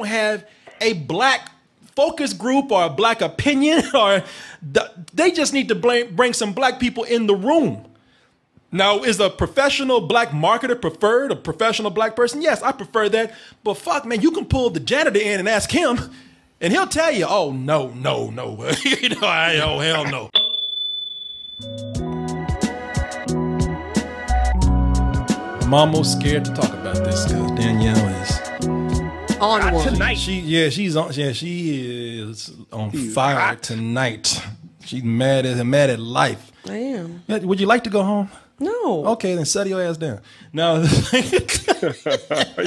don't have a black focus group or a black opinion, or they just need to bring some black people in the room. Now, is a professional black marketer preferred, a professional black person? Yes, I prefer that. But fuck, man, you can pull the janitor in and ask him, and he'll tell you, oh, no. You know, oh, hell no. I'm almost scared to talk about this because Danielle is on one tonight. She is on fire tonight. She's mad at life. I am. Would you like to go home? No. Okay, then settle your ass down. Now, you're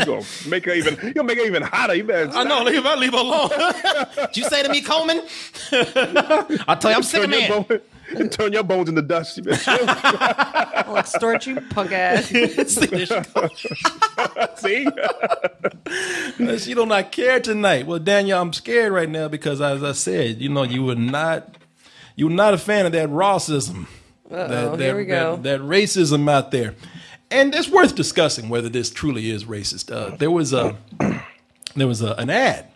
gonna make her even hotter. You better I know. If I leave her alone. Did you say to me, Coleman? I'll tell you, I'm sick of man. Turn your bones into dust. I'll extort you, punk ass. See? She do not care tonight. Well, Danielle, I'm scared right now because, as I said, you know, you were not a fan of that racism. Here we go. That racism out there. And it's worth discussing whether this truly is racist. There was an ad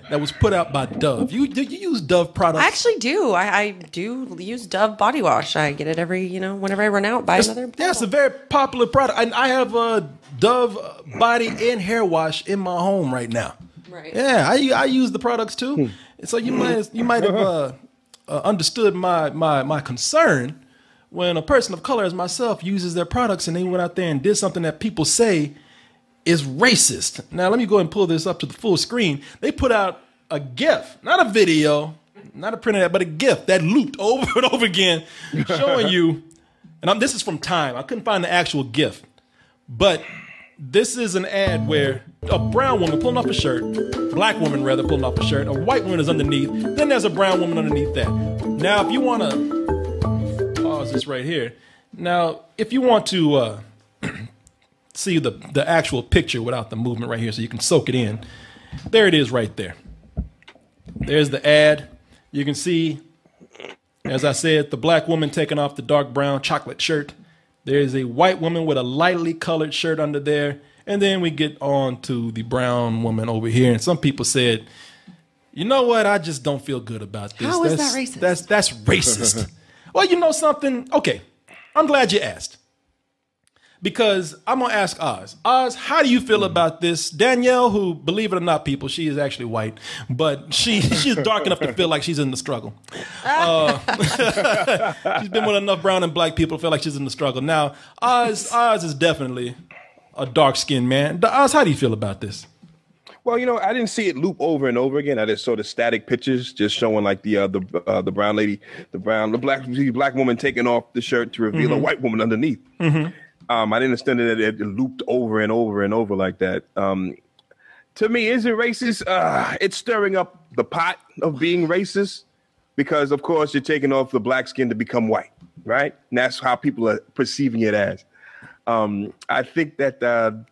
that was put out by Dove. You use Dove products? I actually do. I do use Dove body wash. I get it whenever I run out, buy another bottle. Yeah, it's a very popular product. I have a Dove body and hair wash in my home right now. Right. Yeah, I use the products too. So you might have understood my concern when a person of color as myself uses their products and they went out there and did something that people say is racist. Now, let me go ahead and pull this up to the full screen. They put out a GIF, not a video, not a printed ad, but a GIF that looped over and over again, showing you, and this is from Time. I couldn't find the actual GIF, but this is an ad where a brown woman pulling off a shirt, black woman rather pulling off a shirt, a white woman is underneath, then there's a brown woman underneath that. Now, if you want to pause this right here. Now, if you want to see the actual picture without the movement right here so you can soak it in, there it is right there. There's the ad. You can see, as I said, the black woman taking off the dark brown chocolate shirt. There's a white woman with a lightly colored shirt under there. And then we get on to the brown woman over here. And some people said, you know what? I just don't feel good about this. How is that racist? That's racist. Well, you know something? Okay, I'm glad you asked. Because I'm going to ask Oz. Oz, how do you feel about this? Danielle, who, believe it or not, people, she is actually white, but she's dark enough to feel like she's in the struggle. She's been with enough brown and black people to feel like she's in the struggle. Now, Oz is definitely a dark-skinned man. Oz, how do you feel about this? Well, you know, I didn't see it loop over and over again. I just saw the static pictures just showing like the brown lady, the black woman taking off the shirt to reveal a white woman underneath. I didn't understand that it looped over and over and over like that. To me, is it racist? It's stirring up the pot of being racist because, of course, you're taking off the black skin to become white, right? And that's how people are perceiving it as. I think that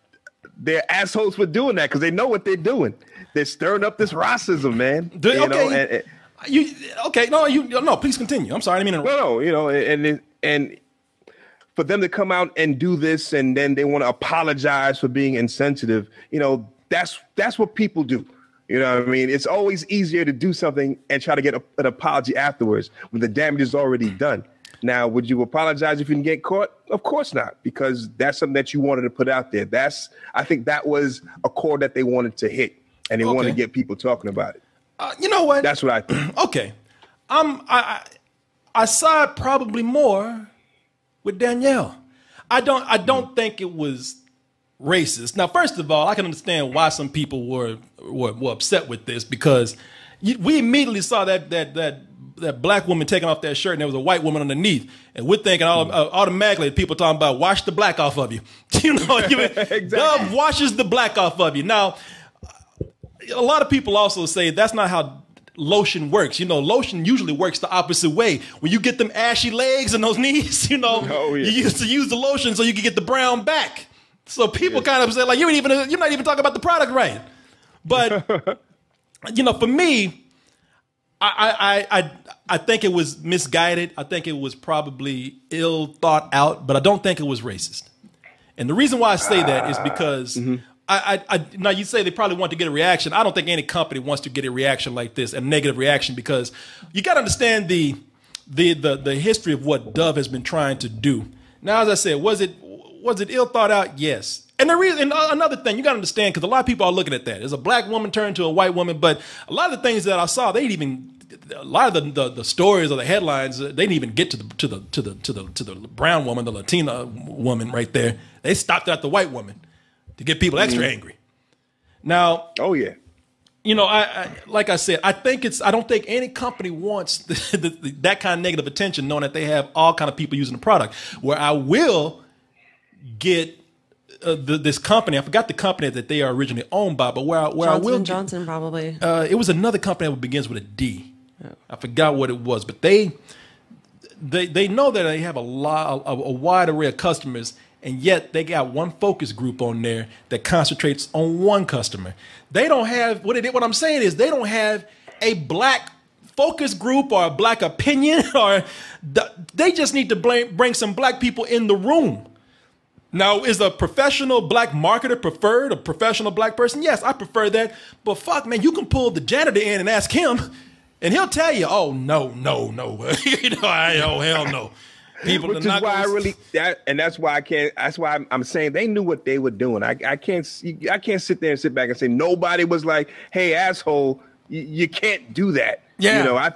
they're assholes for doing that because they know what they're doing. They're stirring up this racism, man. No, please continue. I'm sorry, I didn't mean to interrupt. No, you know, and for them to come out and do this and then they want to apologize for being insensitive, you know, that's what people do. You know what I mean? It's always easier to do something and try to get an apology afterwards when the damage is already done. Now, would you apologize if you didn't get caught? Of course not, because that's something that you wanted to put out there. I think that was a chord that they wanted to hit, and they wanted to get people talking about it. You know what? That's what I think. Okay. I side probably more with Danielle. I don't think it was racist. Now, first of all, I can understand why some people were upset with this because we immediately saw that black woman taking off that shirt and there was a white woman underneath, and we're thinking automatically people talking about wash the black off of you. You know, exactly. Dove washes the black off of you. Now, a lot of people also say that's not how lotion works. You know, lotion usually works the opposite way. When you get them ashy legs and those knees, you know, you used to use the lotion so you could get the brown back. So people kind of say like, you're not even talking about the product right. But you know, for me, I think it was misguided. I think it was probably ill thought out, but I don't think it was racist. And the reason why I say that is because Now you say they probably want to get a reaction. I don't think any company wants to get a reaction like this, a negative reaction, because you got to understand the history of what Dove has been trying to do. Now, as I said, was it ill thought out? Yes. And the reason, and another thing you got to understand, because a lot of people are looking at that. There's a black woman turned to a white woman, but a lot of the things that I saw, a lot of the stories or the headlines, they didn't even get to the brown woman, the Latina woman right there. They stopped at the white woman to get people extra angry. Now, oh yeah, you know, I like I said, I don't think any company wants that kind of negative attention, knowing that they have all kind of people using the product. Where I will get this company, I forgot the company that they are originally owned by, but where I will Johnson probably. It was another company that begins with a D. Oh. I forgot what it was, but they know that they have a wide array of customers, and yet they got one focus group on there that concentrates on one customer. They don't have what I'm saying is they don't have a black focus group or a black opinion, or they just need to bring some black people in the room. Now, is a professional black marketer preferred, a professional black person? Yes, I prefer that. But fuck, man, you can pull the janitor in and ask him, and he'll tell you, oh, no. You know, oh, hell no. People Which is why that's why I'm saying they knew what they were doing. I can't sit there and sit back and say nobody was like, hey, asshole, you can't do that. Yeah, you know, I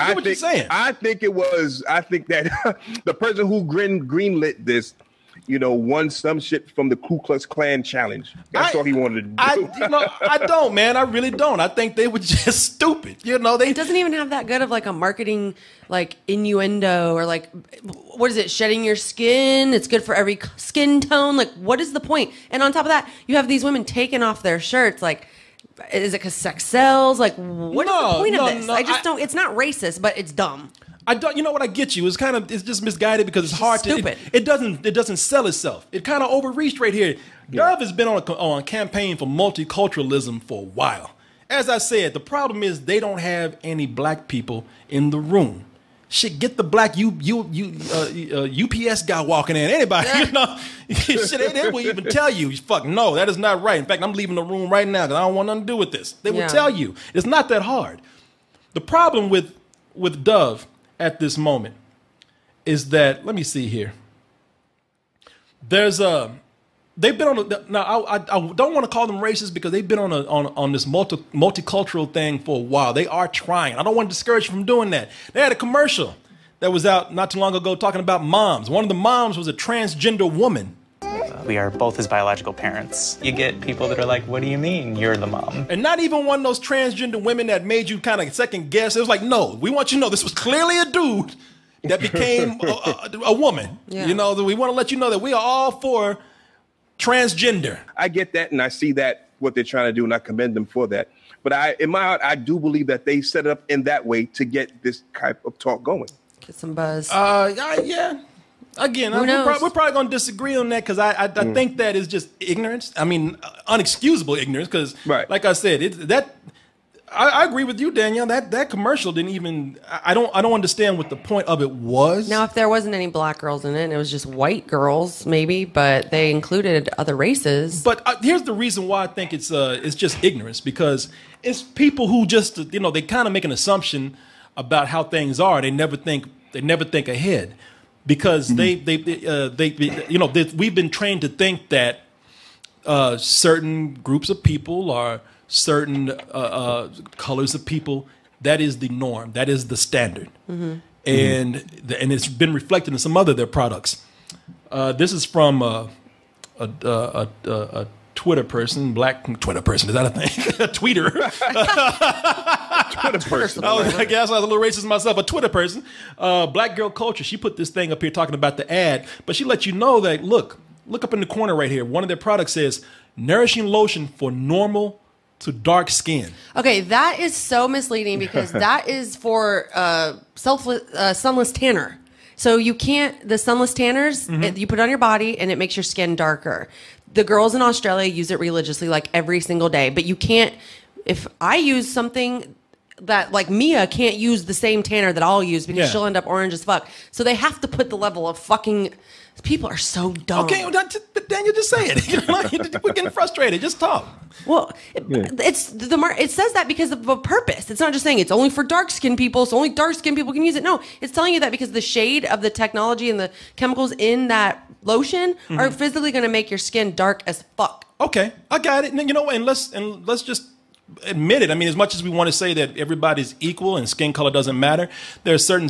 get what you're saying. I think that the person who greenlit this, you know, won some shit from the Ku Klux Klan challenge. That's all he wanted to do. I don't, man. I really don't. I think they were just stupid. You know, it doesn't even have that good of like a marketing like innuendo or like, what is it? Shedding your skin. It's good for every skin tone. Like, what is the point? And on top of that, you have these women taking off their shirts. Like, is it because sex sells? Like, what is the point of this? I just don't. It's not racist, but it's dumb. I don't. You know what? I get you. It's just misguided because it's hard stupid. It doesn't sell itself. It kind of overreached right here. Dove has been on a campaign for multiculturalism for a while. As I said, the problem is they don't have any black people in the room. Shit, get the black UPS guy walking in. Anybody, you know, shit, they will even tell you, fuck, no, that is not right. In fact, I'm leaving the room right now because I don't want nothing to do with this. They will tell you. It's not that hard. The problem with Dove at this moment is that, let me see here. They've been now I don't want to call them racist because they've been on this multicultural thing for a while. They are trying. I don't want to discourage you from doing that. They had a commercial that was out not too long ago talking about moms. One of the moms was a transgender woman. We are both his biological parents. You get people that are like, what do you mean you're the mom? And not even one of those transgender women that made you kind of second guess. It was like, no, we want you to know this was clearly a dude that became a woman. Yeah. You know, we want to let you know that we are all for transgender. I get that, and I see that what they're trying to do, and I commend them for that. But in my heart, I do believe that they set it up in that way to get this type of talk going. Get some buzz. Yeah. Again, we're probably going to disagree on that because I think that is just ignorance. I mean, unexcusable ignorance because, like I said, I agree with you, Danielle. That commercial didn't even. I don't understand what the point of it was. Now, if there wasn't any black girls in it, and it was just white girls, maybe, but they included other races. But here's the reason why I think it's just ignorance because it's people who just they kind of make an assumption about how things are. They never think ahead because we've been trained to think that certain groups of people are certain colors of people, that is the norm, that is the standard, and it's been reflected in some other of their products. This is from a Twitter person, black Twitter person. Is that a thing? A tweeter. Twitter person. I guess I was a little racist myself. A Twitter person. Black Girl Culture. She put this thing up here talking about the ad, but she let you know that look up in the corner right here. One of their products says nourishing lotion for normal to dark skin. Okay, that is so misleading because that is for sunless tanner. So you can't, the sunless tanners, you put it on your body and it makes your skin darker. The girls in Australia use it religiously like every single day, but you can't, if I use something that like Mia can't use the same tanner that I'll use because she'll end up orange as fuck. So they have to put the level of fucking People are so dumb. Okay, well, Daniel, just say it. We're getting frustrated. Just talk. Well, it says that because of a purpose. It's not just saying it's only for dark-skinned people, so only dark-skinned people can use it. No, it's telling you that because the shade of the technology and the chemicals in that lotion are physically going to make your skin dark as fuck. Okay, I got it. And you know what? And let's just admit it. I mean, as much as we want to say that everybody's equal and skin color doesn't matter, there are certain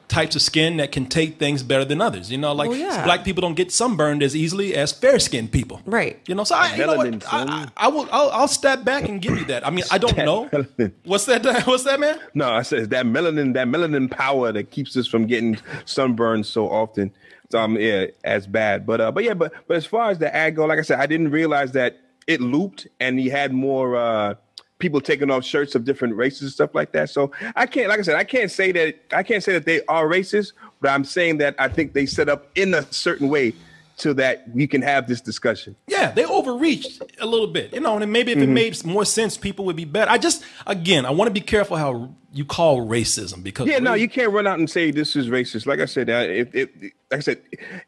types of skin that can take things better than others. You know, like black people don't get sunburned as easily as fair-skinned people. Right. You know, so I'll step back and give you that. I mean, I don't know. Melanin. What's that, man? No, I said that melanin power that keeps us from getting sunburned so often. As bad. But as far as the ad go, like I said, I didn't realize that it looped and he had more people taking off shirts of different races and stuff like that. So I can't say that they are racist, but I'm saying that I think they set up in a certain way so that we can have this discussion. Yeah, they overreached a little bit, you know, and maybe if it made more sense, people would be better. I want to be careful how you call racism because no, you can't run out and say this is racist. Like I said,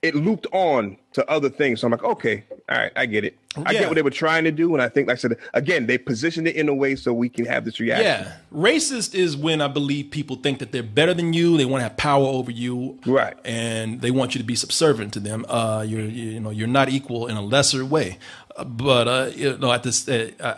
it looped on to other things. So I'm like, okay, all right, I get it. I get what they were trying to do, and I think, like I said, again, they positioned it in a way so we can have this reaction. Yeah, racist is when I believe people think that they're better than you. They want to have power over you, right? And they want you to be subservient to them. You're not equal in a lesser way. But at this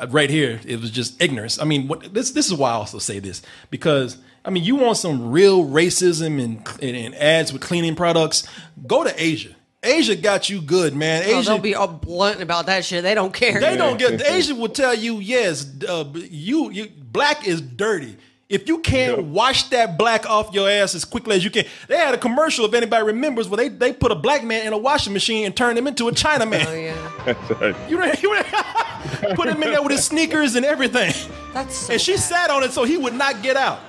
right here, it was just ignorance. I mean, this is why I also say this, because I mean, you want some real racism and ads with cleaning products? Go to Asia. Asia got you good, man. Asia, they'll be all blunt about that shit. They don't care. They don't get. Asia will tell you, yes, you black is dirty. If you can't wash that black off your ass as quickly as you can. They had a commercial, if anybody remembers, where they put a black man in a washing machine and turned him into a Chinaman. Oh, yeah. You put him in there with his sneakers and everything. That's so and she sat on it so he would not get out.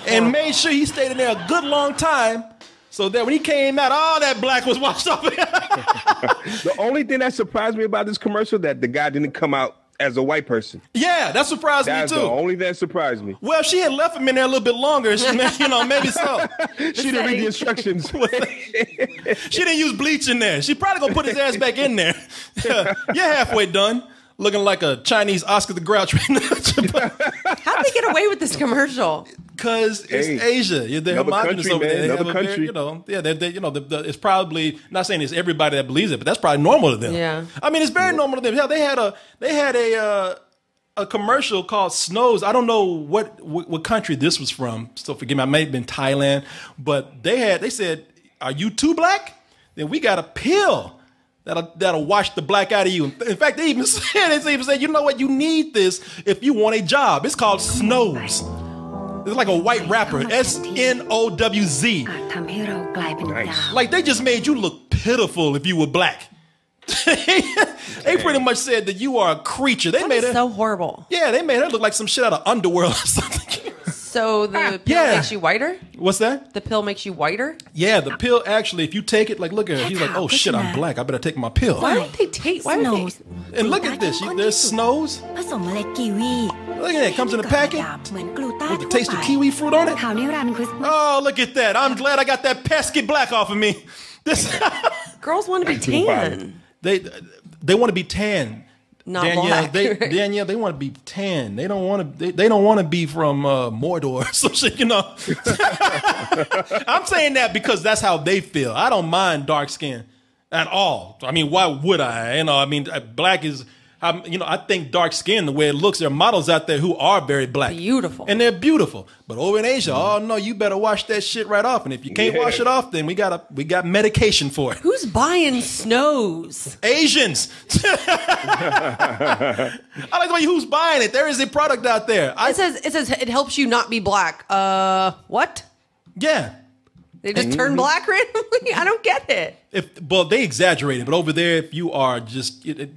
And made sure he stayed in there a good long time so that when he came out, all that black was washed off. The only thing that surprised me about this commercial that the guy didn't come out as a white person. Yeah, that surprised me too. That's the only thing that surprised me. Well, if she had left him in there a little bit longer, maybe so. She didn't read the instructions. She didn't use bleach in there. She probably gonna put his ass back in there. You're halfway done. Looking like a Chinese Oscar the Grouch right now. How'd they get away with this commercial? Because it's Asia. They're homogenous over there. Another country. It's probably, not saying it's everybody that believes it, but that's probably normal to them. Yeah. I mean, it's very normal to them. Hell, they had a commercial called Snows. I don't know what country this was from, so forgive me. I may have been Thailand, but they said, "Are you too black? Then we got a pill that'll wash the black out of you." In fact, they even said, you know what? You need this if you want a job. It's called Snows. It's like a white rapper. SNOWZ. Nice. Like they just made you look pitiful if you were black. They pretty much said that you are a creature. They made it so horrible. Yeah, they made her look like some shit out of Underworld or something. So the pill makes you whiter? What's that? The pill makes you whiter? Yeah, the pill actually, if you take it, like look at her. He's like, oh shit, I'm black. I better take my pill. Why would they take? Why would they? And look at this. There's Snows. Look at that. It comes in a packet with the taste of kiwi fruit on it. Oh, look at that. I'm glad I got that pesky black off of me. Girls want to be tan. They want to be tan. Not Danielle, black. Danielle, they want to be tan. They don't want to. They don't want to be from Mordor or some shit. I'm saying that because that's how they feel. I don't mind dark skin at all. I mean, why would I? I mean, black is. I think dark skin, the way it looks, there are models out there who are very black. Beautiful. And they're beautiful. But over in Asia, oh no, you better wash that shit right off. And if you can't wash it off, then we got medication for it. Who's buying Snows? Asians. I like the way who's buying it. There is a product out there. It says it helps you not be black. What? Yeah. They just turn black randomly? I don't get it. They exaggerated, but over there, if you are just if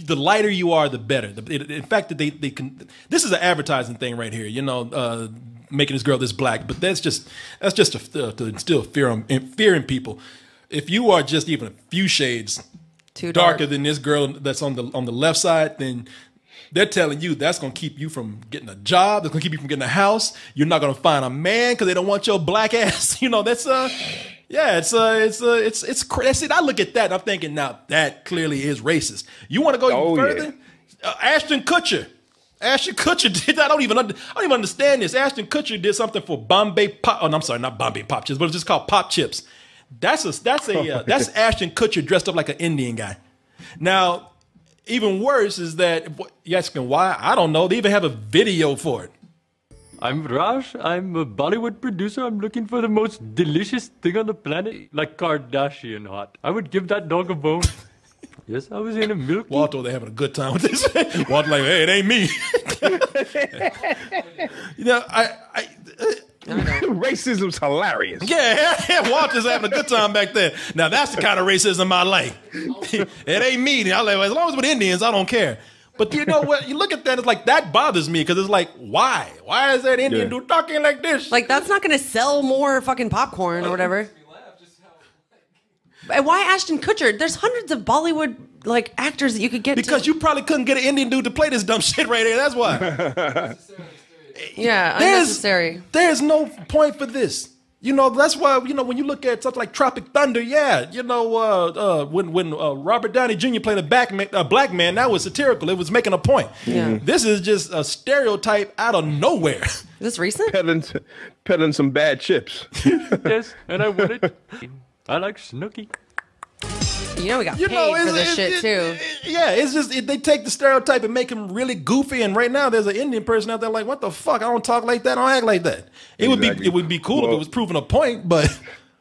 the lighter you are, the better. In fact, that they can. This is an advertising thing right here. Making this girl this black, but that's just to instill fear in people. If you are just even a few shades too darker than this girl that's on the left side, then they're telling you that's going to keep you from getting a job. That's going to keep you from getting a house. You're not going to find a man because they don't want your black ass. That's Yeah, it's crazy. I look at that and I'm thinking, now that clearly is racist. You want to go even further? Yeah. Ashton Kutcher. Ashton Kutcher did that. I don't even understand this. Ashton Kutcher did something for Bombay Pop. Oh, no, I'm sorry, not Bombay Pop Chips, but it's just called Pop Chips. That's Ashton Kutcher dressed up like an Indian guy. Now, even worse is that you're asking why? I don't know. They even have a video for it. I'm Raj. I'm a Bollywood producer. I'm looking for the most delicious thing on the planet, like Kardashian hot. I would give that dog a bone. Yes, I was in a milk. Walter, they're having a good time with this. Walter, like, hey, it ain't me. You know, racism's hilarious. Yeah, Walter's having a good time back there. Now that's the kind of racism I like. It ain't me. I like, as long as with Indians, I don't care. But you know what? You look at that, it's like that bothers me because it's like, why? Why is that Indian dude talking like this? Like that's not going to sell more fucking popcorn or whatever. And why Ashton Kutcher? There's hundreds of Bollywood like actors that you could get. Because you probably couldn't get an Indian dude to play this dumb shit right here. That's why. Yeah, unnecessary. There's no point for this. You know, that's why, you know, when you look at something like Tropic Thunder, you know, when Robert Downey Jr. played a black man, that was satirical. It was making a point. Yeah. This is just a stereotype out of nowhere. Is this recent? Peddling some bad chips. Yes, and I want it. I like Snooki. You know we got paid for this shit too. Yeah, it's just they take the stereotype and make him really goofy. And right now, there's an Indian person out there like, what the fuck? I don't talk like that. I don't act like that. It would be cool if it was proving a point, but.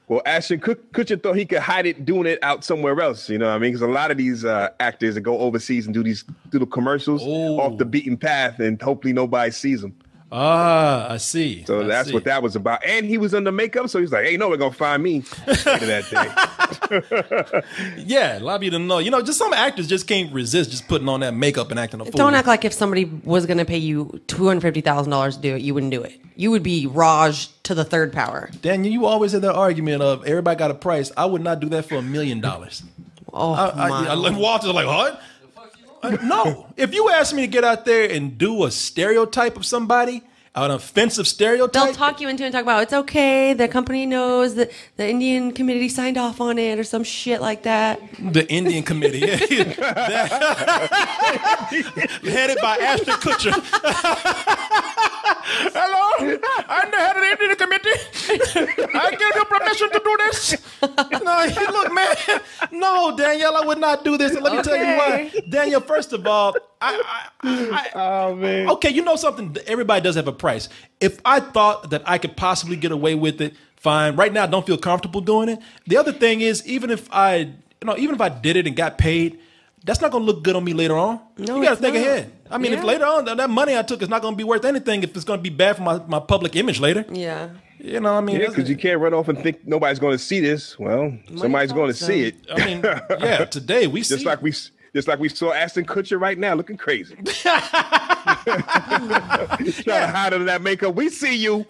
Well, Ashton Kutcher thought he could hide it doing it out somewhere else. You know what I mean? Because a lot of these actors that go overseas and do these little commercials off the beaten path, and hopefully nobody sees them. Ah, I see. So that's what that was about. And he was under makeup, so he's like, hey, no one's going to find me later that day. Yeah, a lot of you don't know. You know, just some actors just can't resist just putting on that makeup and acting a fool. Don't act like if somebody was going to pay you $250,000 to do it, you wouldn't do it. You would be Raj to the third power. Daniel, you always had that argument of everybody got a price. I would not do that for $1 million. Oh, Walter's like, what? No. If you ask me to get out there and do a stereotype of somebody, an offensive stereotype, they'll talk you into it and talk about it's okay. The company knows that the Indian committee signed off on it or some shit like that. The Indian committee, headed by Ashton Kutcher. Hello, I'm the head of the Indian committee. I give you permission to do this. No, look, man. No, Danielle, I would not do this. And let me tell you why. Danielle, first of all, oh man. Okay, you know something? Everybody does have a price. If I thought that I could possibly get away with it, fine. Right now, I don't feel comfortable doing it. The other thing is, even if I did it and got paid, that's not going to look good on me later on. No, you got to think ahead. I mean, if later on that money I took is not going to be worth anything, if it's going to be bad for my public image later. Yeah. You know, I mean, yeah, because you can't run off and think nobody's going to see this. Well, somebody's going to see it. I mean, yeah. Today we see just like we saw Ashton Kutcher right now, looking crazy. Trying to hide under that makeup. We see you.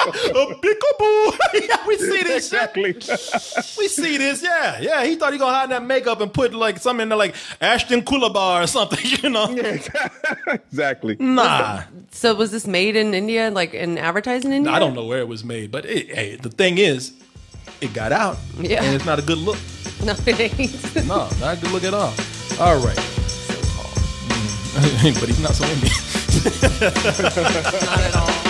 Peekaboo. Yeah, we see this. Exactly. We see this. Yeah, yeah. He thought he gonna hide in that makeup and put like something in there like Ashton Kulabar or something. You know. Yeah, exactly. Nah. So was this made in India, like and advertised in India? I don't know where it was made, but hey, the thing is, it got out. Yeah. And it's not a good look. No, it ain't. No, not a good look at all. All right. But he's not so Indian. Not at all.